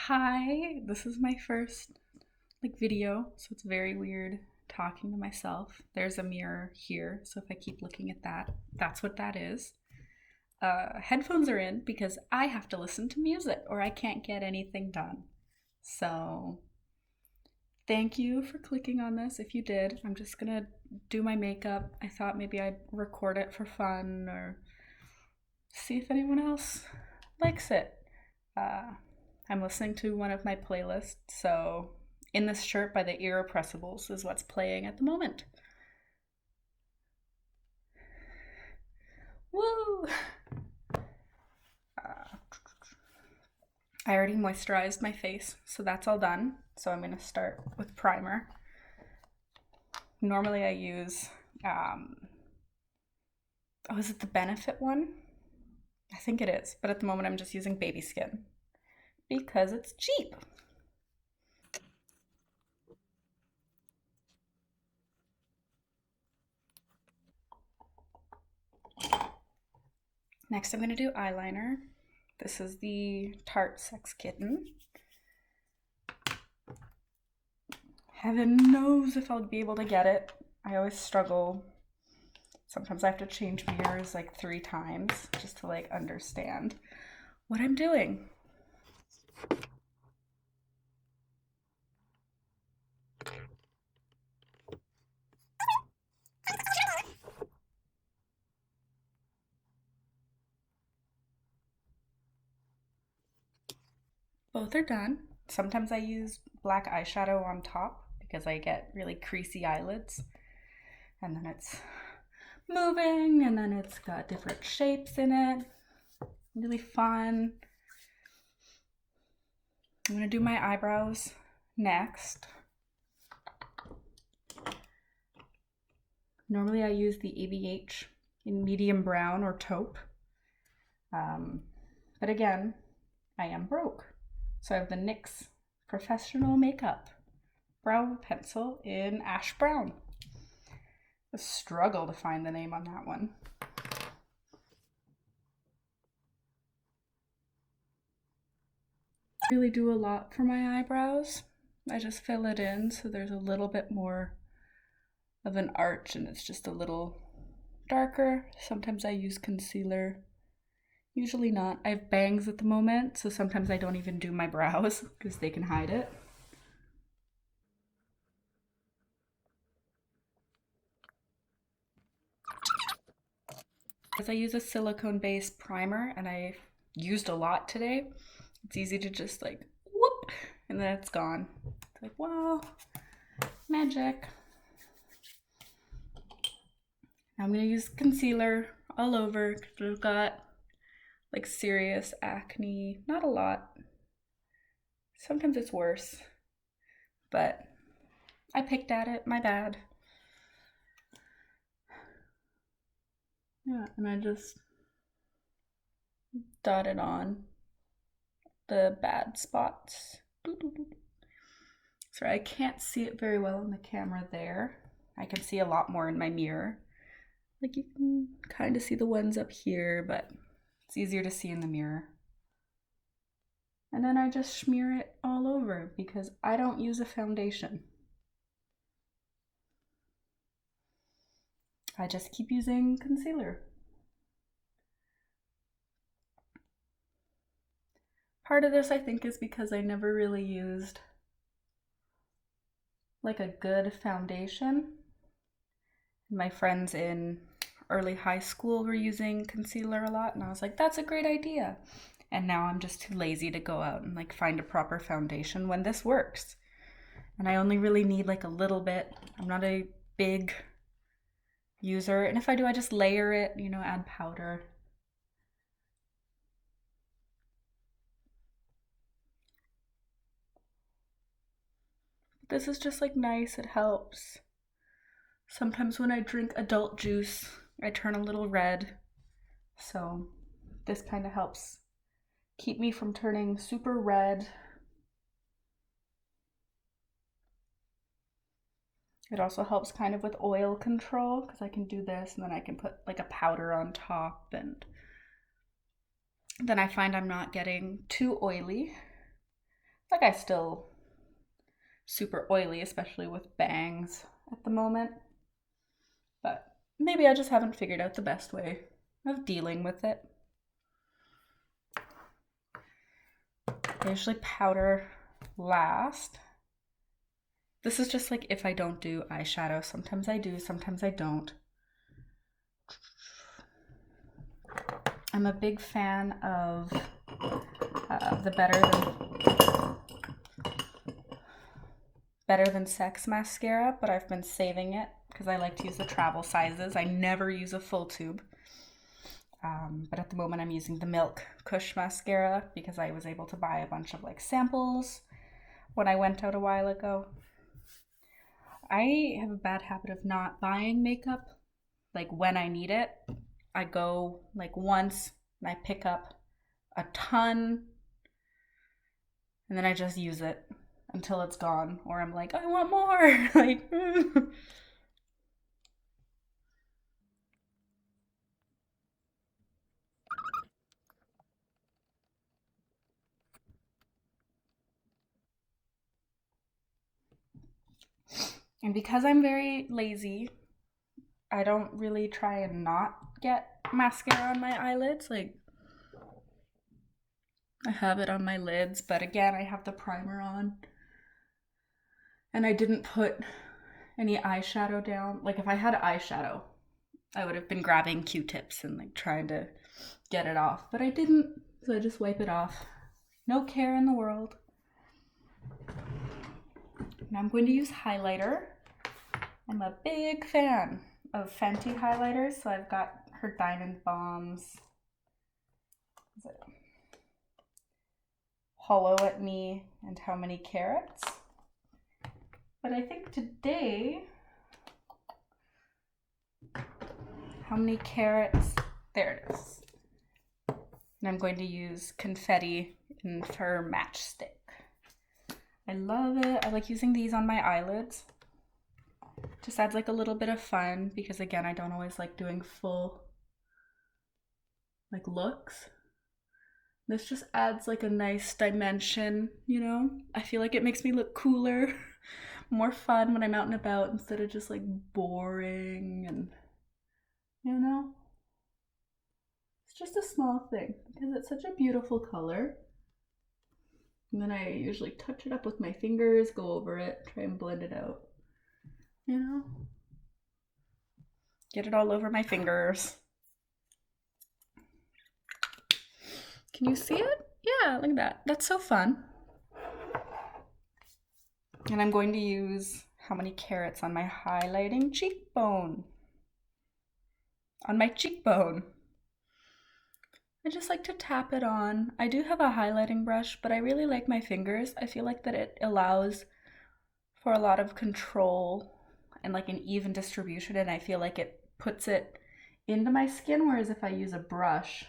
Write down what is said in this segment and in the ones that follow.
Hi, this is my first video, so it's very weird talking to myself. There's a mirror here, so if I keep looking at that, that's what that is. Headphones are in because I have to listen to music or I can't get anything done. So, thank you for clicking on this. If you did, I'm just gonna do my makeup. I thought maybe I'd record it for fun or see if anyone else likes it. Uh, I'm listening to one of my playlists, so In This Shirt by the Irrepressibles is what's playing at the moment. Woo! I already moisturized my face, so that's all done. So I'm gonna start with primer. Normally I use, is it the Benefit one? I think it is, but at the moment I'm just using Baby Skin because it's cheap. Next I'm gonna do eyeliner. This is the Tarte Sex Kitten. Heaven knows if I'll be able to get it. I always struggle. Sometimes I have to change mirrors like 3 times just to understand what I'm doing. Both are done. Sometimes I use black eyeshadow on top because I get really creasy eyelids. And then it's moving and then it's got different shapes in it. Really fun. I'm gonna do my eyebrows next. Normally I use the ABH in medium brown or taupe. But again, I am broke. So I have the NYX Professional Makeup brow pencil in ash brown. A struggle to find the name on that one. I really do a lot for my eyebrows. I just fill it in so there's a little bit more of an arch and it's just a little darker. Sometimes I use concealer. Usually not. I have bangs at the moment, so sometimes I don't even do my brows because they can hide it. As I use a silicone-based primer and I used a lot today, it's easy to just whoop, and then it's gone. It's like, wow, magic. Now I'm gonna use concealer all over because I've got serious acne. Not a lot. Sometimes it's worse, but I picked at it, my bad. Yeah, and I just dotted on the bad spots. Sorry, I can't see it very well in the camera there. I can see a lot more in my mirror. You can kind of see the ones up here, but it's easier to see in the mirror. And then I just smear it all over because I don't use a foundation. I just keep using concealer. Part of this, I think, is because I never really used a good foundation. My friends in early high school were using concealer a lot, and I was like, that's a great idea. And now I'm just too lazy to go out and find a proper foundation when this works. And I only really need a little bit. I'm not a big user, and if I do, I just layer it, add powder. This is just nice, it helps. Sometimes when I drink adult juice, I turn a little red. So this kind of helps keep me from turning super red. It also helps kind of with oil control because I can do this and then I can put a powder on top, and then I find I'm not getting too oily. Like I still super oily, especially with bangs at the moment. But maybe I just haven't figured out the best way of dealing with it. I usually powder last. This is just like if I don't do eyeshadow. Sometimes I do, sometimes I don't. I'm a big fan of the Better Than Sex mascara, but I've been saving it because I like to use the travel sizes. I never use a full tube. But at the moment I'm using the Milk Kush mascara because I was able to buy a bunch of like samples when I went out a while ago. I have a bad habit of not buying makeup like when I need it. I go like once and I pick up a ton and then I just use it until it's gone, or I'm like, I want more. Like, and because I'm very lazy, I don't really try and not get mascara on my eyelids. Like, I have it on my lids, but again, I have the primer on. And I didn't put any eyeshadow down. Like, if I had eyeshadow, I would have been grabbing Q-tips and like trying to get it off, but I didn't, so I just wipe it off. No care in the world. Now I'm going to use highlighter. I'm a big fan of Fenty highlighters, so I've got her Diamond Bombs. Is it Hollow at Me and How Many Carats? But I think today, How Many Carats? There it is. And I'm going to use Confetti in for Matchstick. I love it. I like using these on my eyelids. Just adds like a little bit of fun because again, I don't always like doing full like looks. This just adds like a nice dimension, you know? I feel like it makes me look cooler, more fun when I'm out and about instead of just like boring and, you know? It's just a small thing because it's such a beautiful color. And then I usually touch it up with my fingers, go over it, try and blend it out. You know? Get it all over my fingers. Can you see it? Yeah, look at that. That's so fun. And I'm going to use How Many Carats on my highlighting cheekbone. On my cheekbone. I just like to tap it on. I do have a highlighting brush, but I really like my fingers. I feel like that it allows for a lot of control and like an even distribution, and I feel like it puts it into my skin, whereas if I use a brush,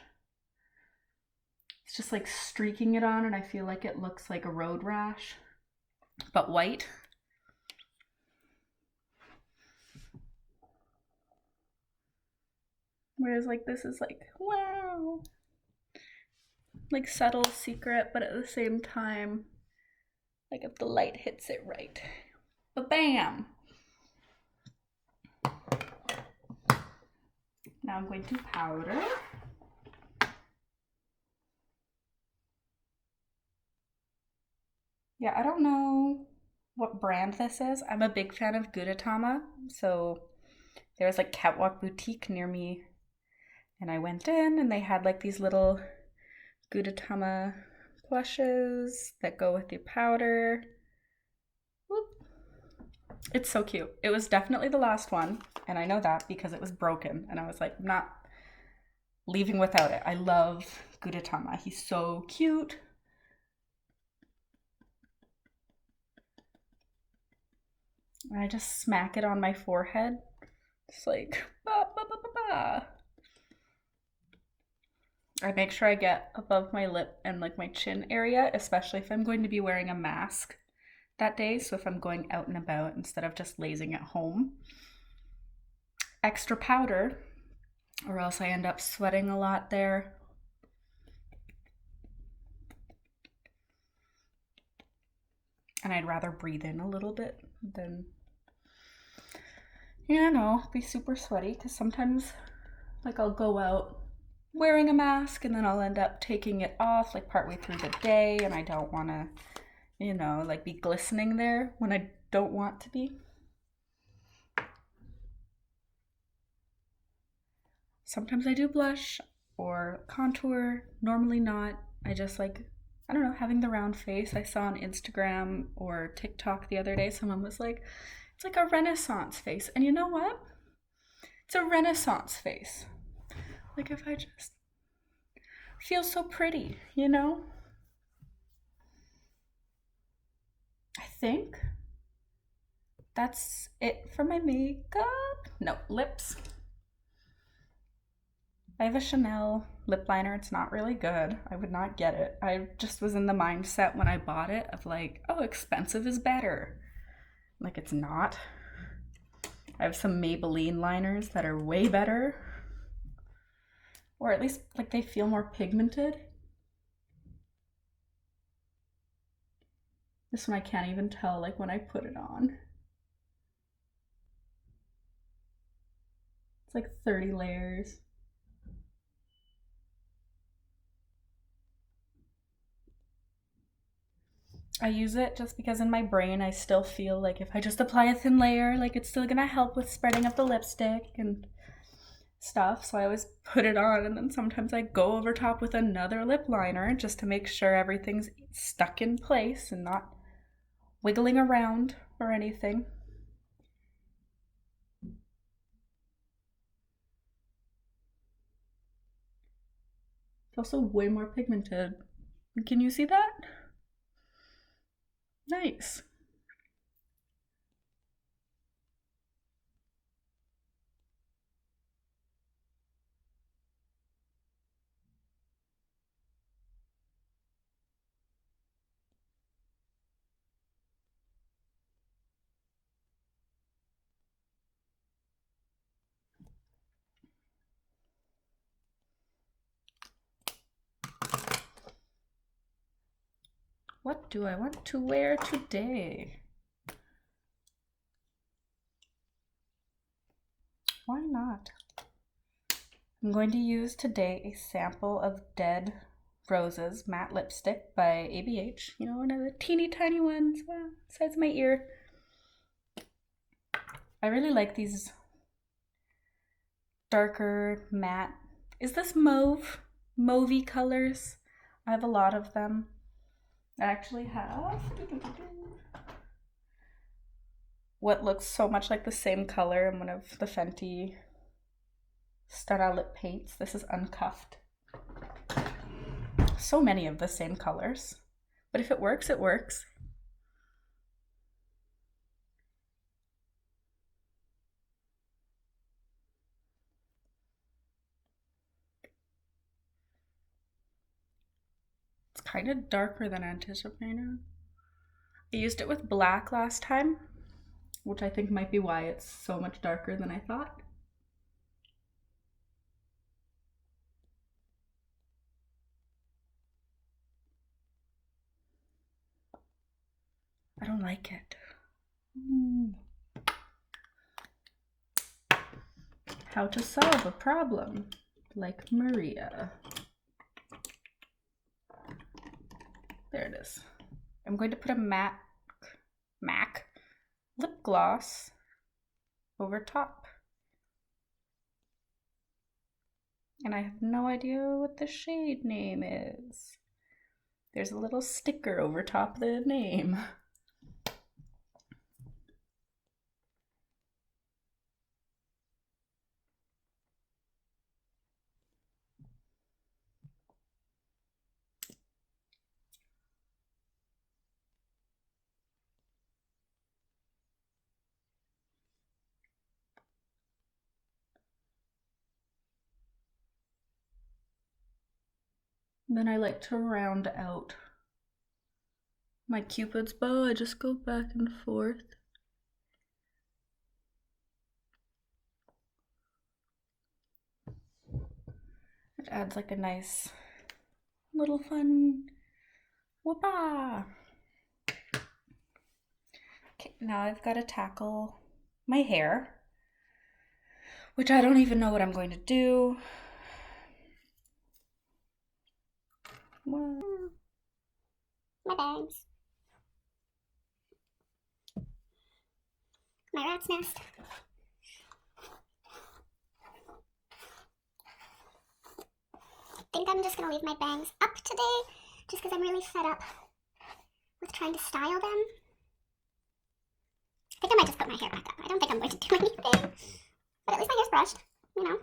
it's just like streaking it on and I feel like it looks like a road rash, but white. Whereas like this is like, wow. Like subtle secret, but at the same time, like if the light hits it right. Ba-bam! Now I'm going to powder. Yeah, I don't know what brand this is. I'm a big fan of Gudetama, so there was like Catwalk Boutique near me, and I went in and they had like these little Gudetama blushes that go with the powder. Whoop. It's so cute. It was definitely the last one, and I know that because it was broken, and I was like, I'm not leaving without it. I love Gudetama. He's so cute. And I just smack it on my forehead. It's like, ba, ba, ba, ba, ba. I make sure I get above my lip and like my chin area, especially if I'm going to be wearing a mask that day. So if I'm going out and about instead of just lazing at home. Extra powder, or else I end up sweating a lot there. And I'd rather breathe in a little bit than, you know, be super sweaty, because sometimes like I'll go out wearing a mask and then I'll end up taking it off like partway through the day, and I don't want to, you know, like be glistening there when I don't want to be. Sometimes I do blush or contour, normally not. I just like, I don't know, having the round face. I saw on Instagram or TikTok the other day, someone was like, it's like a Renaissance face. And you know what? It's a Renaissance face. Like if I just feel so pretty, you know? I think that's it for my makeup. No, lips. I have a Chanel lip liner. It's not really good. I would not get it. I just was in the mindset when I bought it of like, oh, expensive is better. Like it's not. I have some Maybelline liners that are way better. Or at least like they feel more pigmented. This one I can't even tell like when I put it on. It's like 30 layers. I use it just because in my brain I still feel like if I just apply a thin layer, like it's still gonna help with spreading up the lipstick and stuff. So I always put it on, and then sometimes I go over top with another lip liner just to make sure everything's stuck in place and not wiggling around or anything. It's also way more pigmented. Can you see that? Nice. What do I want to wear today? Why not? I'm going to use today a sample of Dead Roses matte lipstick by ABH. You know, one of the teeny tiny ones, size of my ear. I really like these darker matte. Is this mauve? Mauvey colors. I have a lot of them. I actually have what looks so much like the same color in one of the Fenty Stunna lip paints. This is uncuffed. So many of the same colors. But if it works, it works. It's kind of darker than anticipated. I used it with black last time, which I think might be why it's so much darker than I thought. I don't like it. How to solve a problem, like Maria. There it is. I'm going to put a MAC lip gloss over top. And I have no idea what the shade name is. There's a little sticker over top the name. Then I like to round out my Cupid's bow. I just go back and forth. It adds like a nice little fun whoopah. Okay, now I've got to tackle my hair, which I don't even know what I'm going to do. Well, my bangs. My rat's nest. I think I'm just gonna leave my bangs up today just because I'm really fed up with trying to style them. I think I might just put my hair back up. I don't think I'm going to do anything. But at least my hair's brushed, you know.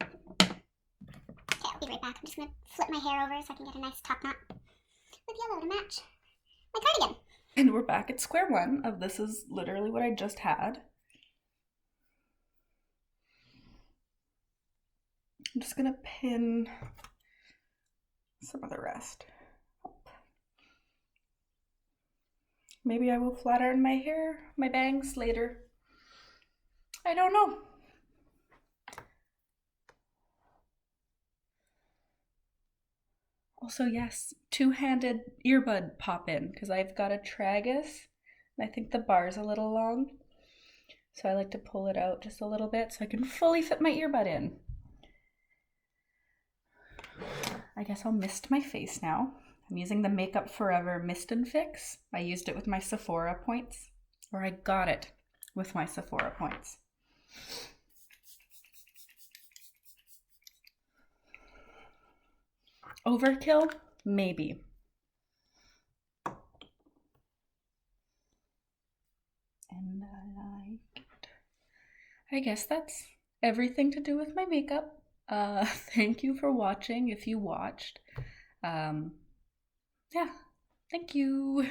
Okay, I'll be right back. I'm just gonna flip my hair over so I can get a nice top knot with yellow to match my cardigan. And we're back at square one of this is literally what I just had. I'm just gonna pin some of the rest up. Maybe I will flat iron my hair, my bangs later. I don't know. Also, yes, two-handed earbud pop in because I've got a tragus and I think the bar's a little long. So I like to pull it out just a little bit so I can fully fit my earbud in. I guess I'll mist my face now. I'm using the Makeup Forever Mist and Fix. I used it with my Sephora points, or I got it with my Sephora points. Overkill? Maybe. And I guess that's everything to do with my makeup. Thank you for watching if you watched. Yeah, thank you.